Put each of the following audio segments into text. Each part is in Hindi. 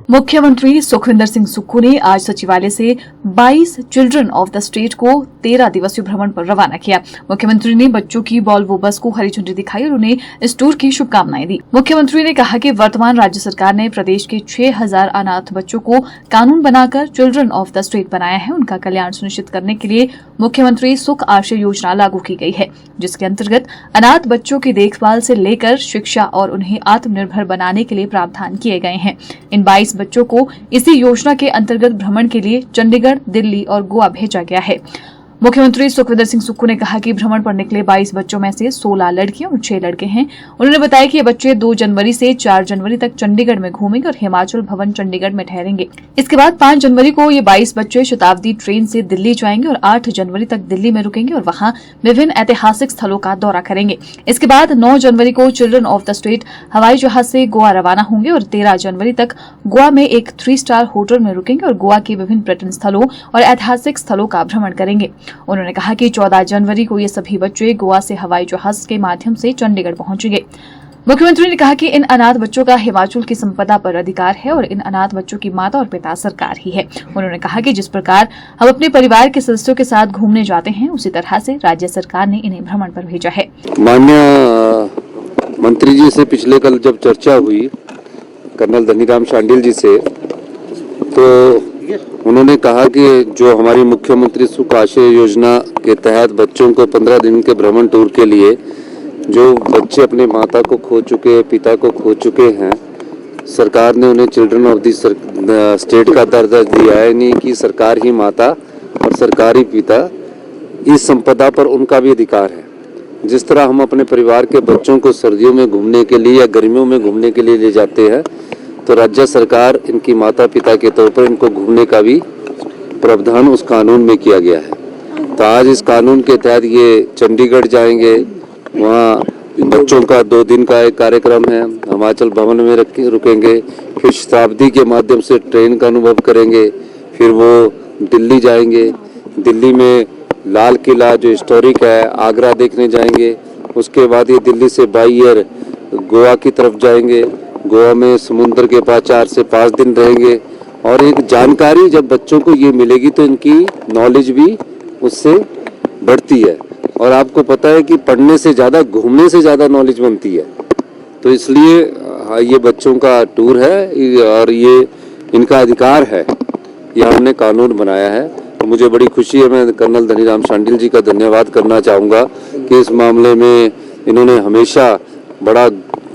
मुख्यमंत्री सुखविंदर सिंह सुक्खू ने आज सचिवालय से 22 चिल्ड्रन ऑफ द स्टेट को 13 दिवसीय भ्रमण पर रवाना किया। मुख्यमंत्री ने बच्चों की वॉल्वो बस को हरी झंडी दिखाई और उन्हें इस टूर की शुभकामनाएं दी। मुख्यमंत्री ने कहा कि वर्तमान राज्य सरकार ने प्रदेश के 6000 अनाथ बच्चों को कानून बनाकर चिल्ड्रन ऑफ द स्टेट बनाया है। उनका कल्याण सुनिश्चित करने के लिए मुख्यमंत्री सुख आश्रय योजना लागू की गई है, जिसके अंतर्गत अनाथ बच्चों की देखभाल से लेकर शिक्षा और उन्हें आत्मनिर्भर बनाने के लिए प्रावधान किए गए हैं। इन 22 बच्चों को इसी योजना के अंतर्गत भ्रमण के लिए चंडीगढ़, दिल्ली और गोवा भेजा गया है। मुख्यमंत्री सुखविंदर सिंह सुक्खू ने कहा कि भ्रमण पर निकले 22 बच्चों में से 16 लड़कियां और 6 लड़के हैं। उन्होंने बताया कि ये बच्चे 2 जनवरी से 4 जनवरी तक चंडीगढ़ में घूमेंगे और हिमाचल भवन चंडीगढ़ में ठहरेंगे। इसके बाद 5 जनवरी को ये 22 बच्चे शताब्दी ट्रेन से दिल्ली जाएंगे और 8 जनवरी तक दिल्ली में रुकेंगे और वहां विभिन्न ऐतिहासिक स्थलों का दौरा करेंगे। इसके बाद 9 जनवरी को चिल्ड्रन ऑफ द स्टेट हवाई जहाज से गोवा रवाना होंगे और 13 जनवरी तक गोवा में एक 3 स्टार होटल में रुकेंगे और गोवा के विभिन्न पर्यटन स्थलों और ऐतिहासिक स्थलों का भ्रमण करेंगे। उन्होंने कहा कि 14 जनवरी को ये सभी बच्चे गोवा से हवाई जहाज के माध्यम से चंडीगढ़ पहुंचेंगे। मुख्यमंत्री ने कहा कि इन अनाथ बच्चों का हिमाचल की संपदा पर अधिकार है और इन अनाथ बच्चों की माता और पिता सरकार ही है। उन्होंने कहा कि जिस प्रकार हम अपने परिवार के सदस्यों के साथ घूमने जाते हैं, उसी तरह से राज्य सरकार ने इन्हें भ्रमण पर भेजा है। माननीय मंत्री जी से पिछले कल जब चर्चा हुई कर्नल धनीराम शांडिल जी से, तो उन्होंने कहा कि जो हमारी मुख्यमंत्री सुख आश्रय योजना के तहत बच्चों को 15 दिन के भ्रमण टूर के लिए जो बच्चे अपने माता को खो चुके, पिता को खो चुके हैं, सरकार ने उन्हें चिल्ड्रन ऑफ द स्टेट का दर्जा दिया है। यानी कि सरकार ही माता और सरकारी पिता, इस संपदा पर उनका भी अधिकार है। जिस तरह हम अपने परिवार के बच्चों को सर्दियों में घूमने के लिए या गर्मियों में घूमने के लिए ले जाते हैं, तो राज्य सरकार इनकी माता पिता के तौर पर इनको घूमने का भी प्रावधान उस कानून में किया गया है। तो आज इस कानून के तहत ये चंडीगढ़ जाएंगे, वहाँ बच्चों का 2 दिन का एक कार्यक्रम है, हिमाचल भवन में रुकेंगे, फिर शताब्दी के माध्यम से ट्रेन का अनुभव करेंगे, फिर वो दिल्ली जाएंगे, दिल्ली में लाल किला जो हिस्टोरिक है, आगरा देखने जाएंगे। उसके बाद ये दिल्ली से बाई एयर गोवा की तरफ जाएंगे, गोवा में समुद्र के पास 4 से 5 दिन रहेंगे। और एक जानकारी जब बच्चों को ये मिलेगी तो इनकी नॉलेज भी उससे बढ़ती है। और आपको पता है कि पढ़ने से ज़्यादा घूमने से ज़्यादा नॉलेज बनती है। तो इसलिए ये बच्चों का टूर है और ये इनका अधिकार है, ये हमने कानून बनाया है। तो मुझे बड़ी खुशी है, मैं कर्नल धनीराम शांडिल जी का धन्यवाद करना चाहूँगा कि इस मामले में इन्होंने हमेशा बड़ा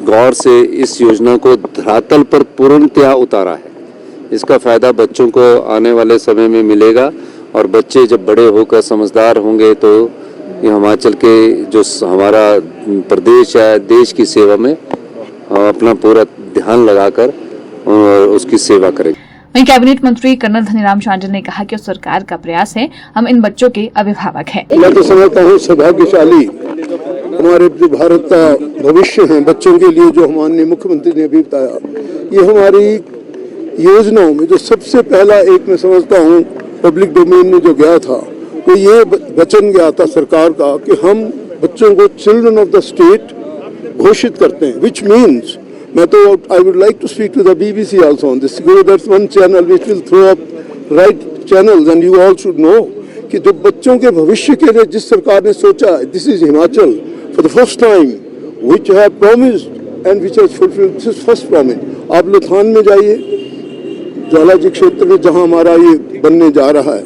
गौर से इस योजना को धरातल पर पूर्णतया उतारा है। इसका फायदा बच्चों को आने वाले समय में मिलेगा और बच्चे जब बड़े होकर समझदार होंगे तो ये हिमाचल के जो हमारा प्रदेश है, देश की सेवा में अपना पूरा ध्यान लगाकर उसकी सेवा करेंगे। वहीं कैबिनेट मंत्री कर्नल धनीराम शांडिल ने कहा कि सरकार का प्रयास है, हम इन बच्चों के अभिभावक हैं। मैं तो समझता हूँ सौभाग्यशाली हमारे जो भारत का भविष्य है बच्चों के लिए, जो हमारे मुख्यमंत्री ने भी बताया, ये हमारी योजनाओं में जो सबसे पहला एक मैं समझता हूँ पब्लिक डोमेन में जो गया था, तो ये वचन गया था सरकार का कि हम बच्चों को चिल्ड्रन ऑफ द स्टेट घोषित करते हैं, विच मीन्स मैं तो I would like to speak to the BBC also on this, because that's one channel which will throw up right channels and you all should know कि जो बच्चों के भविष्य के लिए जिस सरकार ने सोचा, this is Himachal for the first time which have promised and which has fulfilled this first promise। आप लुधियाना में जाइए, ज्वालाजी क्षेत्र में जहां हमारा ये बनने जा रहा है,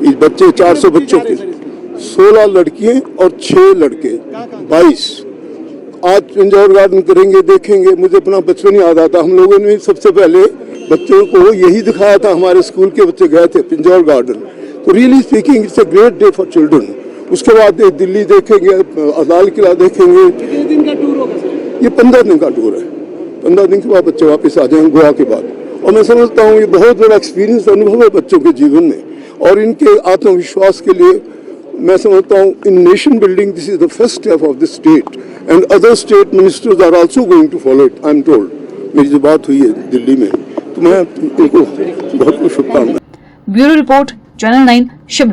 इस बच्चे 400 बच्चों के 16 लड़कियां और 6 लड़के 22 आज पिंजौर गार्डन करेंगे, देखेंगे। मुझे अपना बचपन याद आता, हम लोगों ने सबसे पहले बच्चों को यही दिखाया था, हमारे स्कूल के बच्चे गए थे पिंजौर गार्डन। तो really speaking it's a great day for children. उसके बाद दिल्ली देखेंगे, लाल किला देखेंगे। ये 15 दिन का टूर है, 15 दिन के बाद बच्चे वापस आ जाएंगे गोवा के बाद। और मैं समझता हूँ ये बहुत बड़ा एक्सपीरियंस अनुभव है बच्चों के जीवन में, और इनके आत्मविश्वास के लिए मैं समझता हूँ in nation building this is the first step of this state and other state ministers are also going to follow it. I am told, मेरी जो बात हुई है दिल्ली में, तो मैं इनको बहुत बहुत शुभकामनाएं। Bureau report, channel 9 Shimla.